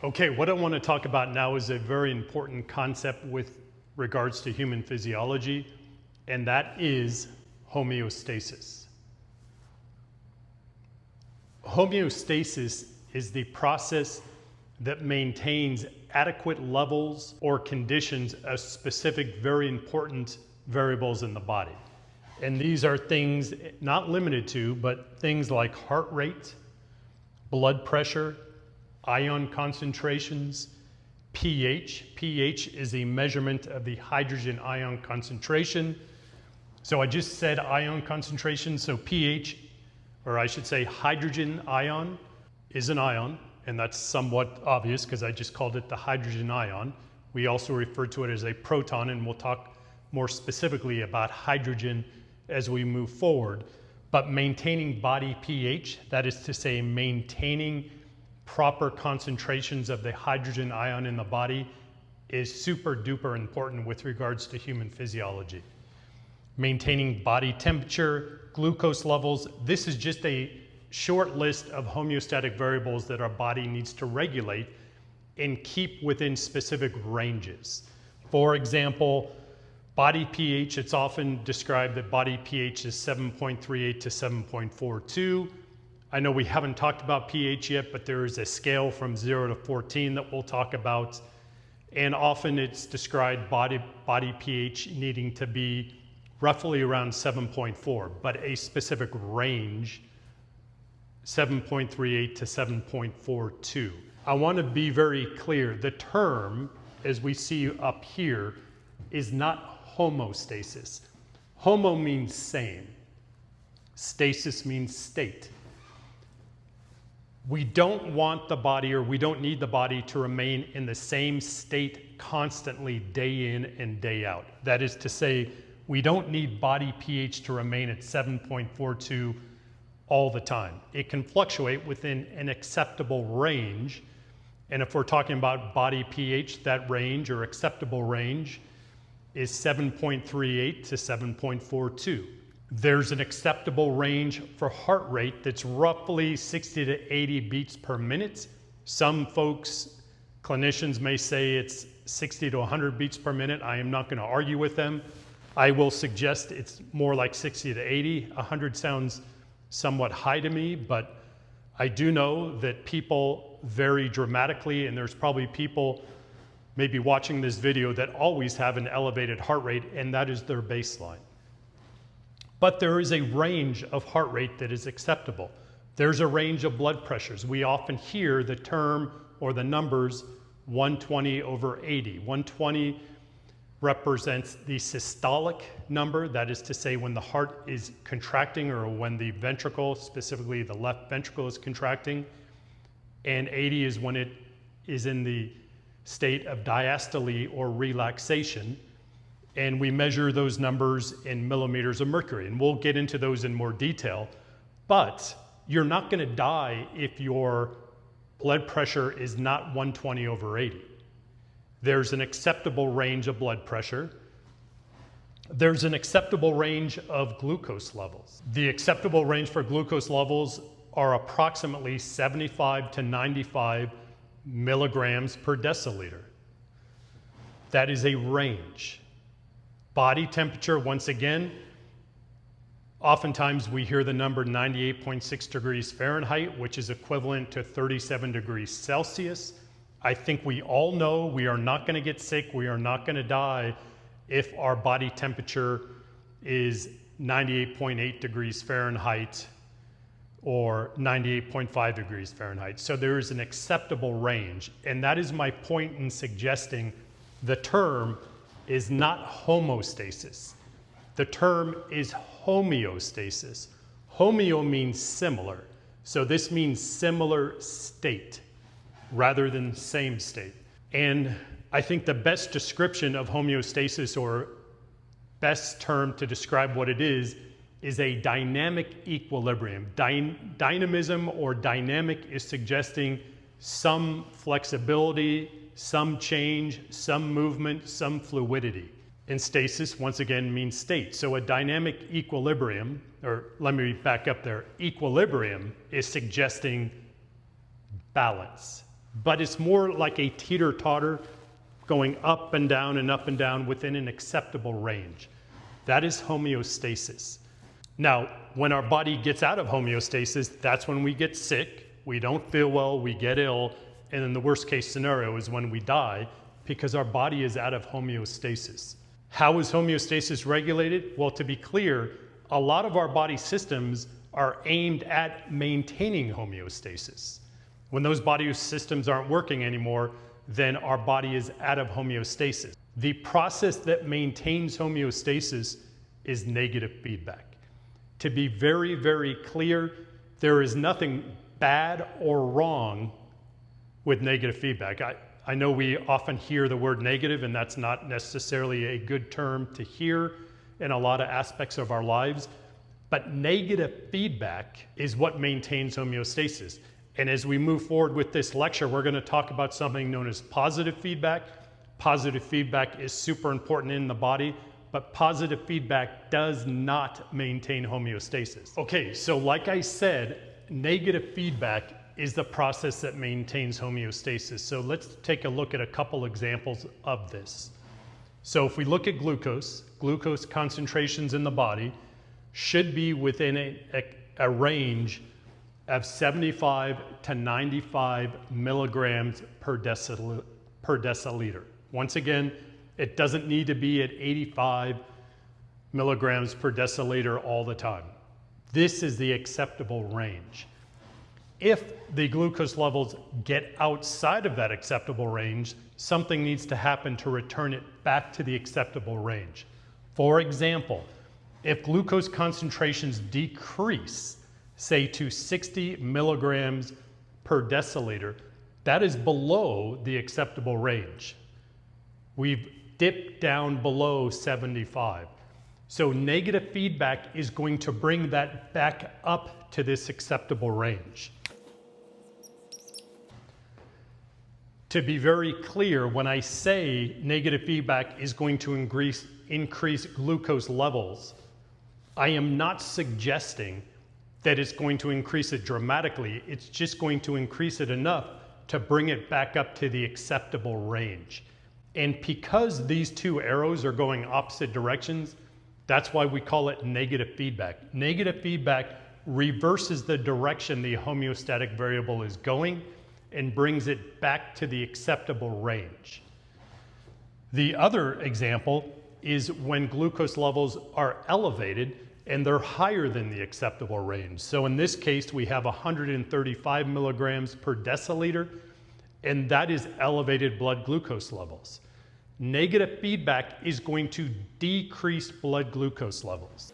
Okay, what I want to talk about now is a very important concept with regards to human physiology, and that is homeostasis. Homeostasis is the process that maintains adequate levels or conditions of specific very important variables in the body. And these are things not limited to, but things like heart rate, blood pressure, ion concentrations, pH. pH is a measurement of the hydrogen ion concentration. So I just said ion concentration, so pH, or I should say hydrogen ion, is an ion, and that's somewhat obvious because I just called it the hydrogen ion. We also refer to it as a proton, and we'll talk more specifically about hydrogen as we move forward. But maintaining body pH, that is to say maintaining proper concentrations of the hydrogen ion in the body, is super duper important with regards to human physiology. Maintaining body temperature, glucose levels, this is just a short list of homeostatic variables that our body needs to regulate and keep within specific ranges. For example, body pH, it's often described that body pH is 7.38 to 7.42. I know we haven't talked about pH yet, but there is a scale from 0 to 14 that we'll talk about. And often it's described body pH needing to be roughly around 7.4, but a specific range, 7.38 to 7.42. I want to be very clear. The term, as we see up here, is not homeostasis. Homo means same. Stasis means state. We don't want the body, or we don't need the body to remain in the same state constantly day in and day out. That is to say, we don't need body pH to remain at 7.42 all the time. It can fluctuate within an acceptable range. And if we're talking about body pH, that range or acceptable range is 7.38 to 7.42. There's an acceptable range for heart rate that's roughly 60 to 80 beats per minute. Some folks, clinicians may say it's 60 to 100 beats per minute. I am not going to argue with them. I will suggest it's more like 60 to 80. 100 sounds somewhat high to me, but I do know that people vary dramatically, and there's probably people maybe watching this video that always have an elevated heart rate, and that is their baseline. But there is a range of heart rate that is acceptable. There's a range of blood pressures. We often hear the term or the numbers 120 over 80. 120 represents the systolic number, that is to say when the heart is contracting or when the ventricle, specifically the left ventricle, is contracting. And 80 is when it is in the state of diastole or relaxation. And we measure those numbers in millimeters of mercury. And we'll get into those in more detail. But you're not going to die if your blood pressure is not 120 over 80. There's an acceptable range of blood pressure. There's an acceptable range of glucose levels. The acceptable range for glucose levels are approximately 75 to 95 milligrams per deciliter. That is a range. Body temperature, once again, oftentimes we hear the number 98.6 degrees Fahrenheit, which is equivalent to 37 degrees Celsius. I think we all know we are not going to get sick, we are not going to die if our body temperature is 98.8 degrees Fahrenheit or 98.5 degrees Fahrenheit. So there is an acceptable range, and that is my point in suggesting the term is not homeostasis. The term is homeostasis. Homeo means similar. So this means similar state rather than same state. And I think the best description of homeostasis, or best term to describe what it is a dynamic equilibrium. Dynamism or dynamic is suggesting some flexibility, some change, some movement, some fluidity. And stasis, once again, means state. So a dynamic equilibrium, or let me back up there, equilibrium is suggesting balance. but it's more like a teeter-totter going up and down within an acceptable range. That is homeostasis. Now, when our body gets out of homeostasis, that's when we get sick, we don't feel well, we get ill, and then the worst case scenario is when we die because our body is out of homeostasis. How is homeostasis regulated? Well, to be clear, a lot of our body systems are aimed at maintaining homeostasis. When those body systems aren't working anymore, then our body is out of homeostasis. The process that maintains homeostasis is negative feedback. To be very, very clear, there is nothing bad or wrong with negative feedback. I know we often hear the word negative, and that's not necessarily a good term to hear in a lot of aspects of our lives, but negative feedback is what maintains homeostasis. And as we move forward with this lecture, we're going to talk about something known as positive feedback. Positive feedback is super important in the body, but positive feedback does not maintain homeostasis. Okay, so like I said, negative feedback is the process that maintains homeostasis. So let's take a look at a couple examples of this. So if we look at glucose concentrations in the body should be within a range of 75 to 95 milligrams per deciliter. Once again, it doesn't need to be at 85 milligrams per deciliter all the time. This is the acceptable range. If the glucose levels get outside of that acceptable range, something needs to happen to return it back to the acceptable range. For example, if glucose concentrations decrease, say to 60 milligrams per deciliter, that is below the acceptable range. We've dipped down below 75. So negative feedback is going to bring that back up to this acceptable range. To be very clear, when I say negative feedback is going to increase glucose levels, I am not suggesting that it's going to increase it dramatically. It's just going to increase it enough to bring it back up to the acceptable range. And because these two arrows are going opposite directions, that's why we call it negative feedback. Negative feedback reverses the direction the homeostatic variable is going and brings it back to the acceptable range. The other example is when glucose levels are elevated and they're higher than the acceptable range. So in this case, we have 135 milligrams per deciliter, and that is elevated blood glucose levels. Negative feedback is going to decrease blood glucose levels.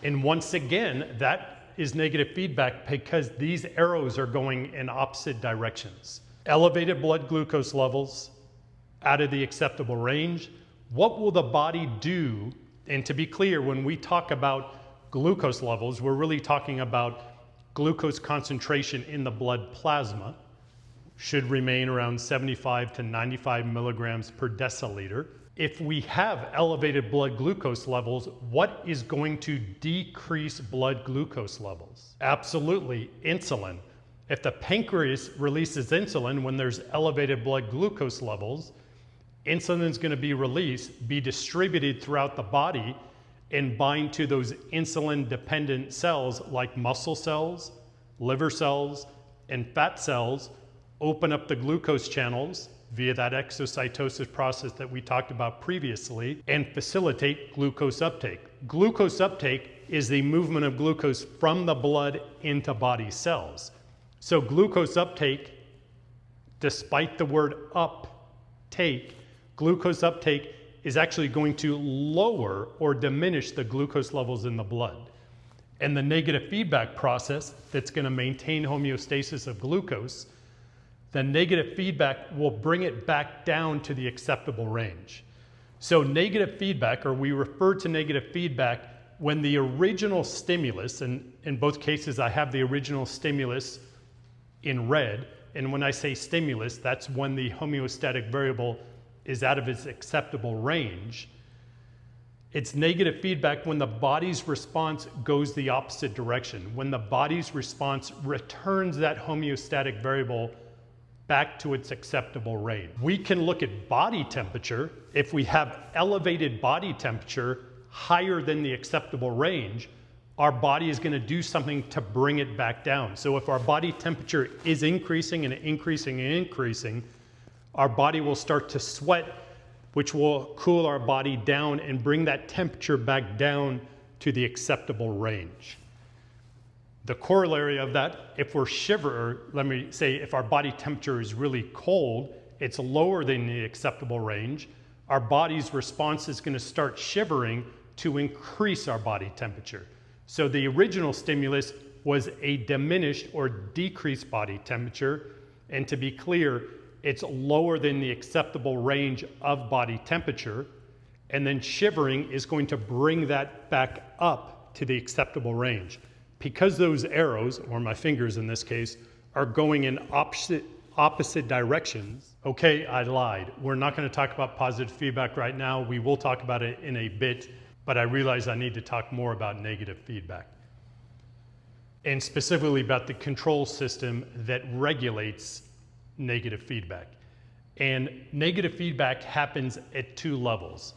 And once again, that is negative feedback because these arrows are going in opposite directions. Elevated blood glucose levels out of the acceptable range. What will the body do? And to be clear, when we talk about glucose levels, we're really talking about glucose concentration in the blood plasma. Should remain around 75 to 95 milligrams per deciliter. If we have elevated blood glucose levels, what is going to decrease blood glucose levels? Absolutely, insulin. If the pancreas releases insulin when there's elevated blood glucose levels, insulin is going to be released, be distributed throughout the body, and bind to those insulin-dependent cells like muscle cells, liver cells, and fat cells, open up the glucose channels via that exocytosis process that we talked about previously, and facilitate glucose uptake. Glucose uptake is the movement of glucose from the blood into body cells. So glucose uptake, despite the word uptake, glucose uptake is actually going to lower or diminish the glucose levels in the blood. And the negative feedback process that's going to maintain homeostasis of glucose, the negative feedback will bring it back down to the acceptable range. So negative feedback, or we refer to negative feedback when the original stimulus, and in both cases I have the original stimulus in red, and when I say stimulus, that's when the homeostatic variable is out of its acceptable range. It's negative feedback when the body's response goes the opposite direction, when the body's response returns that homeostatic variable back to its acceptable range. We can look at body temperature. If we have elevated body temperature higher than the acceptable range, our body is going to do something to bring it back down. So if our body temperature is increasing and increasing and increasing, our body will start to sweat, which will cool our body down and bring that temperature back down to the acceptable range. The corollary of that, if we're let me say if our body temperature is really cold, it's lower than the acceptable range, our body's response is going to start shivering to increase our body temperature. So the original stimulus was a diminished or decreased body temperature, and to be clear, it's lower than the acceptable range of body temperature, and then shivering is going to bring that back up to the acceptable range. Because those arrows, or my fingers in this case, are going in opposite directions. Okay, I lied. We're not going to talk about positive feedback right now. We will talk about it in a bit, but I realize I need to talk more about negative feedback. And specifically about the control system that regulates negative feedback. And negative feedback happens at two levels.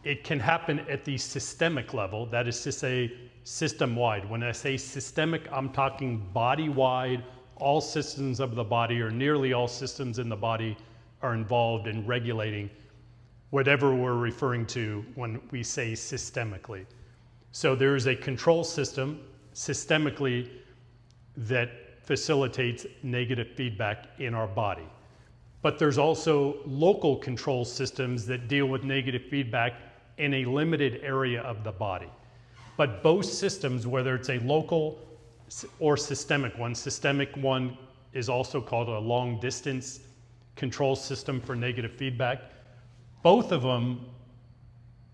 It can happen at the systemic level, that is to say, system-wide. When I say systemic, I'm talking body-wide. All systems of the body, or nearly all systems in the body, are involved in regulating whatever we're referring to when we say systemically. So there's a control system systemically that facilitates negative feedback in our body. But there's also local control systems that deal with negative feedback in a limited area of the body. But both systems, whether it's a local or systemic one is also called a long distance control system for negative feedback. Both of them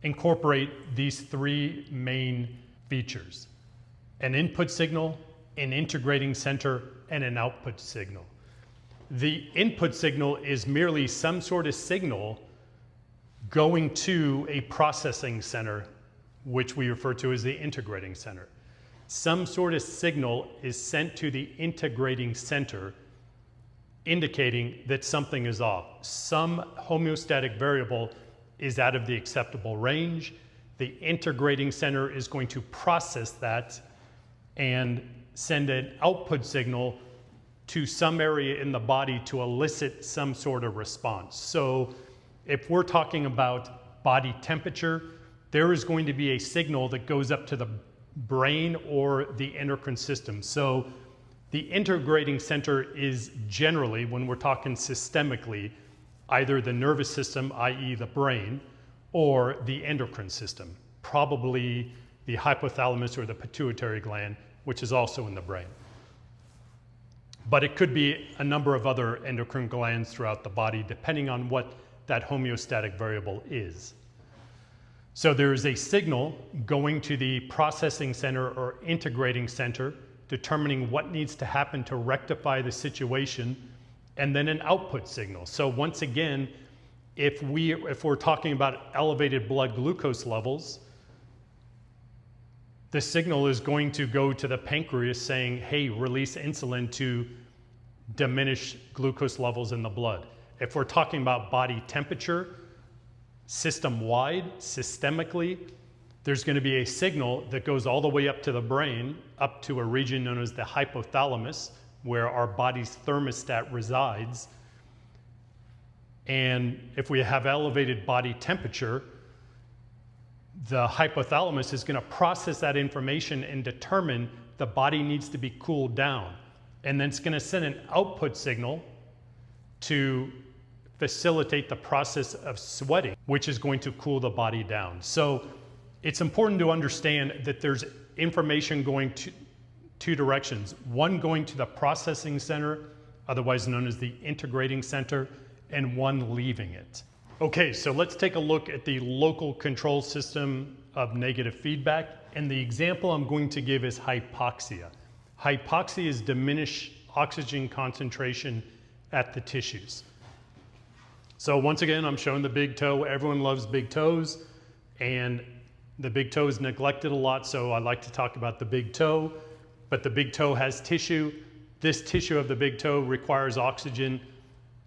incorporate these three main features: an input signal, an integrating center, and an output signal. The input signal is merely some sort of signal going to a processing center, which we refer to as the integrating center. Some sort of signal is sent to the integrating center indicating that something is off. Some homeostatic variable is out of the acceptable range. The integrating center is going to process that and send an output signal to some area in the body to elicit some sort of response. So if we're talking about body temperature, there is going to be a signal that goes up to the brain or the endocrine system. So the integrating center is generally, when we're talking systemically, either the nervous system, i.e. the brain, or the endocrine system, probably the hypothalamus or the pituitary gland, which is also in the brain. But it could be a number of other endocrine glands throughout the body, depending on what that homeostatic variable is. So there is a signal going to the processing center or integrating center, determining what needs to happen to rectify the situation, and then an output signal. So once again, if we're talking about elevated blood glucose levels, the signal is going to go to the pancreas saying, hey, release insulin to diminish glucose levels in the blood. If we're talking about body temperature, system-wide, systemically, there's going to be a signal that goes all the way up to the brain, up to a region known as the hypothalamus, where our body's thermostat resides. And if we have elevated body temperature, the hypothalamus is going to process that information and determine the body needs to be cooled down. And then it's going to send an output signal to facilitate the process of sweating, which is going to cool the body down. So it's important to understand that there's information going two directions. One going to the processing center, otherwise known as the integrating center, and one leaving it. Okay, so let's take a look at the local control system of negative feedback. And the example I'm going to give is hypoxia. Hypoxia is diminished oxygen concentration at the tissues. So once again, I'm showing the big toe. Everyone loves big toes, and the big toe is neglected a lot, so I like to talk about the big toe. But the big toe has tissue. this tissue of the big toe requires oxygen.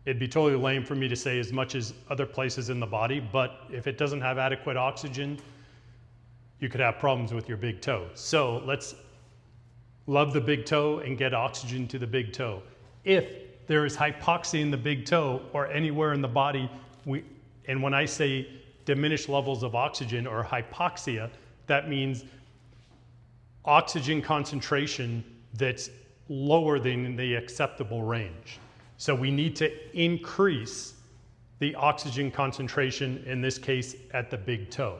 It'd be totally lame for me to say as much as other places in the body, but if it doesn't have adequate oxygen, you could have problems with your big toe. So let's love the big toe and get oxygen to the big toe. If there is hypoxia in the big toe or anywhere in the body, and when I say diminished levels of oxygen or hypoxia, that means oxygen concentration that's lower than the acceptable range. So we need to increase the oxygen concentration, in this case at the big toe.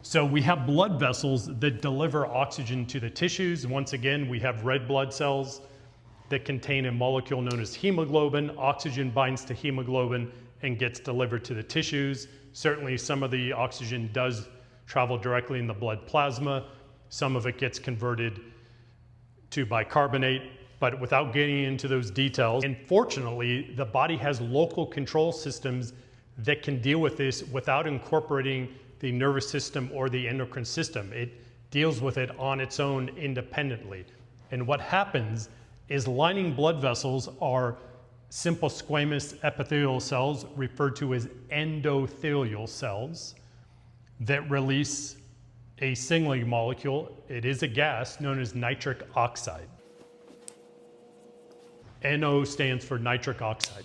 So we have blood vessels that deliver oxygen to the tissues. Once again, we have red blood cells that contain a molecule known as hemoglobin. Oxygen binds to hemoglobin and gets delivered to the tissues. Certainly some of the oxygen does travel directly in the blood plasma. Some of it gets converted to bicarbonate, but without getting into those details. And fortunately, the body has local control systems that can deal with this without incorporating the nervous system or the endocrine system. It deals with it on its own independently. And what happens is lining blood vessels are simple squamous epithelial cells referred to as endothelial cells that release a signaling molecule. It is a gas known as nitric oxide. NO stands for nitric oxide.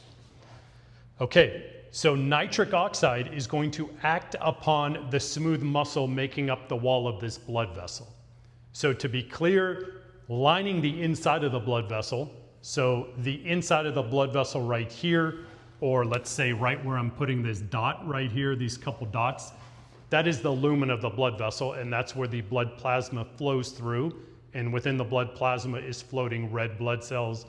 Okay, so nitric oxide is going to act upon the smooth muscle making up the wall of this blood vessel. So to be clear, lining the inside of the blood vessel, so the inside of the blood vessel right here, or let's say right where I'm putting this dot right here, these couple dots, that is the lumen of the blood vessel, and that's where the blood plasma flows through. And within the blood plasma is floating red blood cells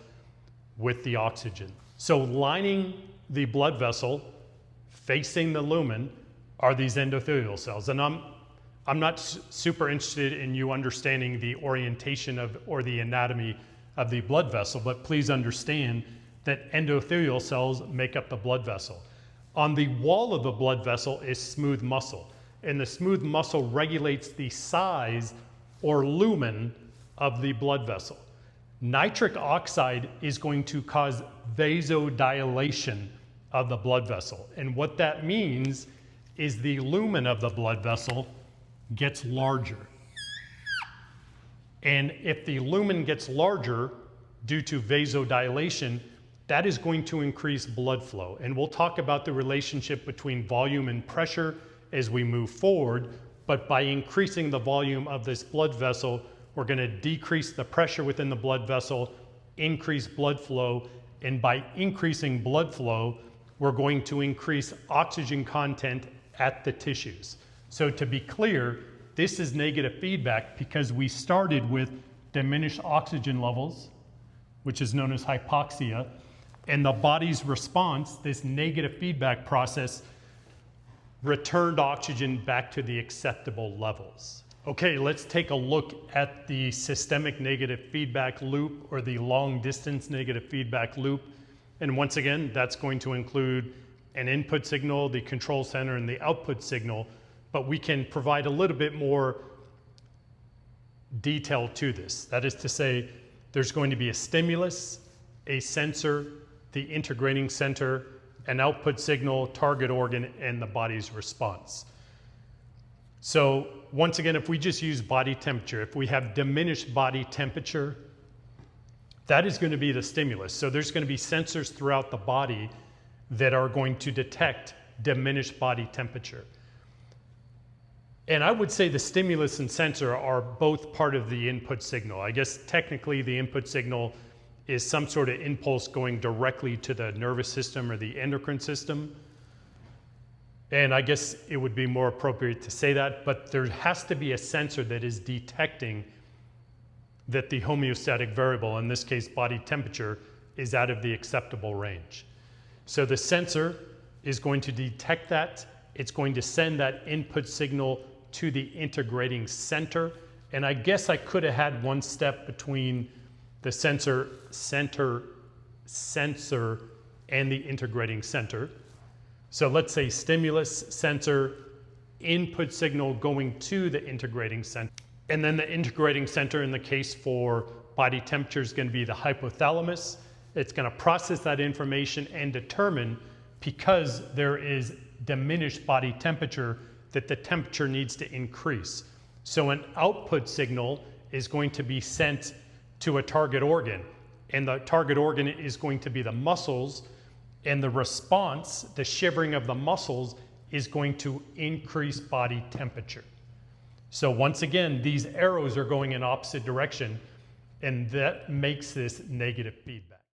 with the oxygen. So lining the blood vessel, facing the lumen, are these endothelial cells. And I'm not super interested in you understanding the orientation of or the anatomy of the blood vessel, but please understand that endothelial cells make up the blood vessel. On the wall of the blood vessel is smooth muscle, and the smooth muscle regulates the size or lumen of the blood vessel. Nitric oxide is going to cause vasodilation of the blood vessel. And what that means is the lumen of the blood vessel gets larger. And if the lumen gets larger due to vasodilation, that is going to increase blood flow. And we'll talk about the relationship between volume and pressure as we move forward. But by increasing the volume of this blood vessel, we're going to decrease the pressure within the blood vessel, increase blood flow, and by increasing blood flow, we're going to increase oxygen content at the tissues. So to be clear, this is negative feedback because we started with diminished oxygen levels, which is known as hypoxia, and the body's response, this negative feedback process, returned oxygen back to the acceptable levels. Okay, let's take a look at the systemic negative feedback loop or the long distance negative feedback loop. And once again, that's going to include an input signal, the control center, and the output signal, but we can provide a little bit more detail to this. That is to say, there's going to be a stimulus, a sensor, the integrating center, an output signal, target organ, and the body's response. So once again, if we just use body temperature, if we have diminished body temperature, that is going to be the stimulus. So there's going to be sensors throughout the body that are going to detect diminished body temperature. And I would say the stimulus and sensor are both part of the input signal. I guess technically the input signal is some sort of impulse going directly to the nervous system or the endocrine system. And I guess it would be more appropriate to say that, but there has to be a sensor that is detecting that the homeostatic variable, in this case body temperature, is out of the acceptable range. So the sensor is going to detect that. It's going to send that input signal to the integrating center. And I guess I could have had one step between the sensor and the integrating center. So let's say stimulus, sensor, input signal going to the integrating center. And then the integrating center, in the case for body temperature is going to be the hypothalamus. It's going to process that information and determine, because there is diminished body temperature, that the temperature needs to increase. So an output signal is going to be sent to a target organ, and the target organ is going to be the muscles, and the response, the shivering of the muscles, is going to increase body temperature. So once again, these arrows are going in opposite direction, and that makes this negative feedback.